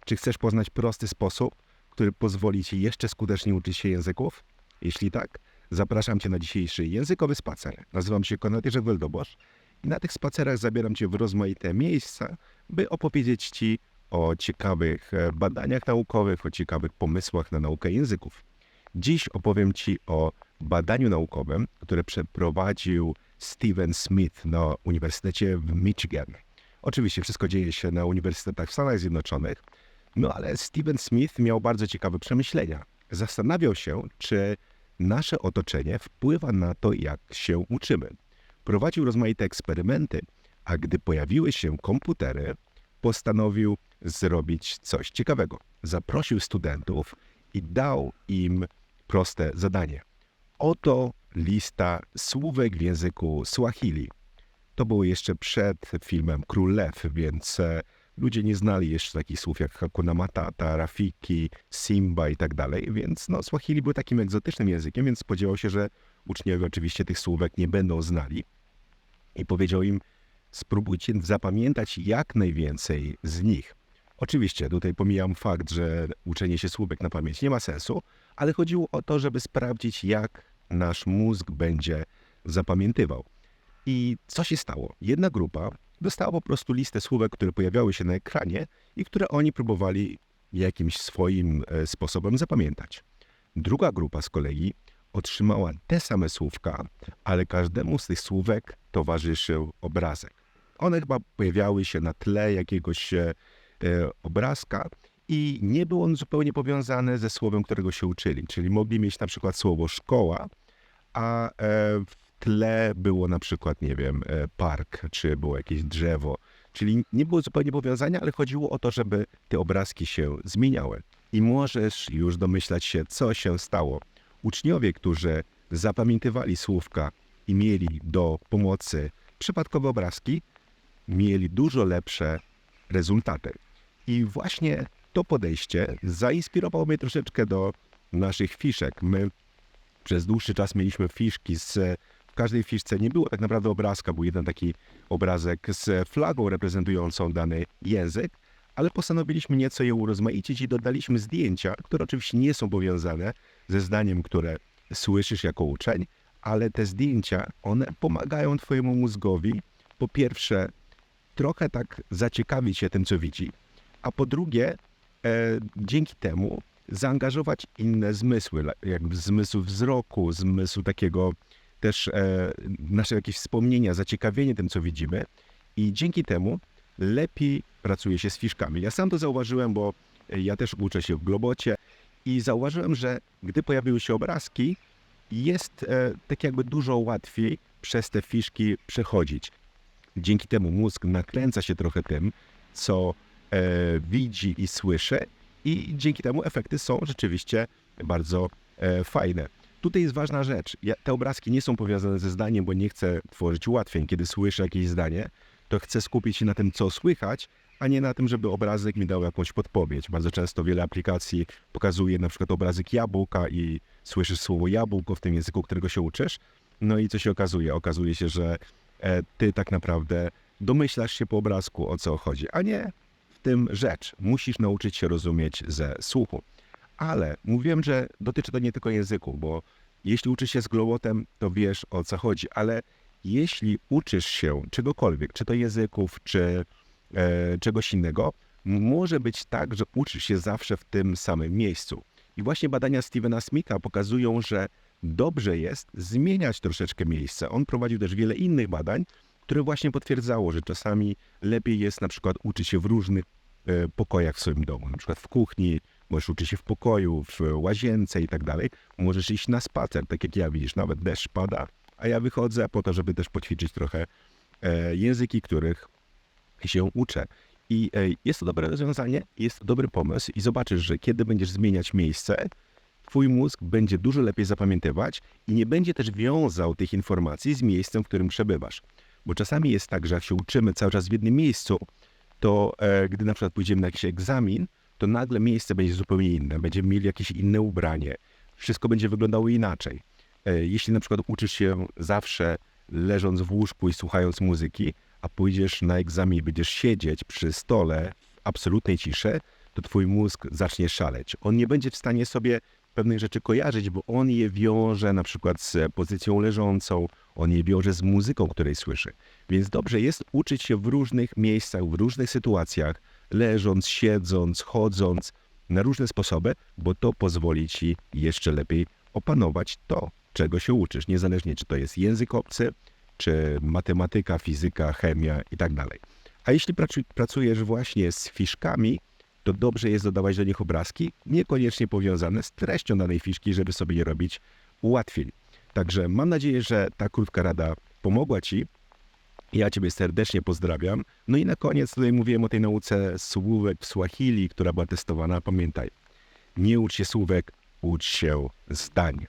Czy chcesz poznać prosty sposób, który pozwoli Ci jeszcze skuteczniej uczyć się języków? Jeśli tak, zapraszam Cię na dzisiejszy językowy spacer. Nazywam się Konrad Jerzy Weldobosz i na tych spacerach zabieram Cię w rozmaite miejsca, by opowiedzieć Ci o ciekawych badaniach naukowych, o ciekawych pomysłach na naukę języków. Dziś opowiem Ci o badaniu naukowym, które przeprowadził Steven Smith na Uniwersytecie w Michigan. Oczywiście wszystko dzieje się na uniwersytetach w Stanach Zjednoczonych, no ale Steven Smith miał bardzo ciekawe przemyślenia. Zastanawiał się, czy nasze otoczenie wpływa na to, jak się uczymy. Prowadził rozmaite eksperymenty, a gdy pojawiły się komputery, postanowił zrobić coś ciekawego. Zaprosił studentów i dał im proste zadanie. Oto lista słówek w języku Swahili. To było jeszcze przed filmem Król Lew, więc ludzie nie znali jeszcze takich słów jak Hakuna Matata, Rafiki, Simba i tak dalej, więc Swahili był takim egzotycznym językiem, więc spodziewał się, że uczniowie oczywiście tych słówek nie będą znali. I powiedział im, spróbujcie zapamiętać jak najwięcej z nich. Oczywiście tutaj pomijam fakt, że uczenie się słówek na pamięć nie ma sensu, ale chodziło o to, żeby sprawdzić, jak nasz mózg będzie zapamiętywał. I co się stało? Jedna grupa dostała po prostu listę słówek, które pojawiały się na ekranie i które oni próbowali jakimś swoim sposobem zapamiętać. Druga grupa z kolei otrzymała te same słówka, ale każdemu z tych słówek towarzyszył obrazek. One chyba pojawiały się na tle jakiegoś obrazka i nie był on zupełnie powiązany ze słowem, którego się uczyli. Czyli mogli mieć na przykład słowo szkoła, a w tle było na przykład, nie wiem, park, czy było jakieś drzewo. Czyli nie było zupełnie powiązania, ale chodziło o to, żeby te obrazki się zmieniały. I możesz już domyślać się, co się stało. Uczniowie, którzy zapamiętywali słówka i mieli do pomocy przypadkowe obrazki, mieli dużo lepsze rezultaty. I właśnie to podejście zainspirowało mnie troszeczkę do naszych fiszek. My przez dłuższy czas mieliśmy fiszki, w każdej fiszce nie było tak naprawdę obrazka, był jeden taki obrazek z flagą reprezentującą dany język, ale postanowiliśmy nieco je urozmaicić i dodaliśmy zdjęcia, które oczywiście nie są powiązane ze zdaniem, które słyszysz jako uczeń, ale te zdjęcia, one pomagają Twojemu mózgowi po pierwsze trochę tak zaciekawić się tym, co widzi, a po drugie dzięki temu zaangażować inne zmysły, jak zmysł wzroku, zmysł takiego też nasze jakieś wspomnienia, zaciekawienie tym, co widzimy i dzięki temu lepiej pracuje się z fiszkami. Ja sam to zauważyłem, bo ja też uczę się w Globocie i zauważyłem, że gdy pojawiły się obrazki, jest tak jakby dużo łatwiej przez te fiszki przechodzić. Dzięki temu mózg nakręca się trochę tym, co widzi i słyszy i dzięki temu efekty są rzeczywiście bardzo fajne. Tutaj jest ważna rzecz. Te obrazki nie są powiązane ze zdaniem, bo nie chcę tworzyć ułatwień. Kiedy słyszę jakieś zdanie, to chcę skupić się na tym, co słychać, a nie na tym, żeby obrazek mi dał jakąś podpowiedź. Bardzo często wiele aplikacji pokazuje na przykład obrazek jabłka i słyszysz słowo jabłko w tym języku, którego się uczysz. No i co się okazuje? Okazuje się, że ty tak naprawdę domyślasz się po obrazku, o co chodzi, a nie w tym rzecz. Musisz nauczyć się rozumieć ze słuchu. Ale mówiłem, że dotyczy to nie tylko języku, bo jeśli uczysz się z Globotem, to wiesz, o co chodzi, ale jeśli uczysz się czegokolwiek, czy to języków, czy czegoś innego, może być tak, że uczysz się zawsze w tym samym miejscu. I właśnie badania Stevena Smitha pokazują, że dobrze jest zmieniać troszeczkę miejsce. On prowadził też wiele innych badań, które właśnie potwierdzało, że czasami lepiej jest na przykład uczyć się w różnych pokojach w swoim domu, na przykład w kuchni, możesz uczyć się w pokoju, w łazience i tak dalej. Możesz iść na spacer, tak jak ja, widzisz, nawet deszcz pada, a ja wychodzę po to, żeby też poćwiczyć trochę języki, których się uczę. I jest to dobre rozwiązanie, jest to dobry pomysł i zobaczysz, że kiedy będziesz zmieniać miejsce, twój mózg będzie dużo lepiej zapamiętywać i nie będzie też wiązał tych informacji z miejscem, w którym przebywasz. Bo czasami jest tak, że jak się uczymy cały czas w jednym miejscu, to gdy na przykład pójdziemy na jakiś egzamin, to nagle miejsce będzie zupełnie inne, będziemy mieli jakieś inne ubranie, wszystko będzie wyglądało inaczej. Jeśli na przykład uczysz się zawsze leżąc w łóżku i słuchając muzyki, a pójdziesz na egzamin i będziesz siedzieć przy stole w absolutnej ciszy, to twój mózg zacznie szaleć. On nie będzie w stanie sobie pewnych rzeczy kojarzyć, bo on je wiąże na przykład z pozycją leżącą, on je wiąże z muzyką, której słyszy. Więc dobrze jest uczyć się w różnych miejscach, w różnych sytuacjach, leżąc, siedząc, chodząc, na różne sposoby, bo to pozwoli ci jeszcze lepiej opanować to, czego się uczysz, niezależnie czy to jest język obcy, czy matematyka, fizyka, chemia i tak dalej. A jeśli pracujesz właśnie z fiszkami, to dobrze jest dodawać do nich obrazki, niekoniecznie powiązane z treścią danej fiszki, żeby sobie je robić ułatwień. Także mam nadzieję, że ta krótka rada pomogła ci. Ja ciebie serdecznie pozdrawiam. No i na koniec tutaj mówiłem o tej nauce słówek w Swahili, która była testowana. Pamiętaj, nie ucz się słówek, ucz się zdań.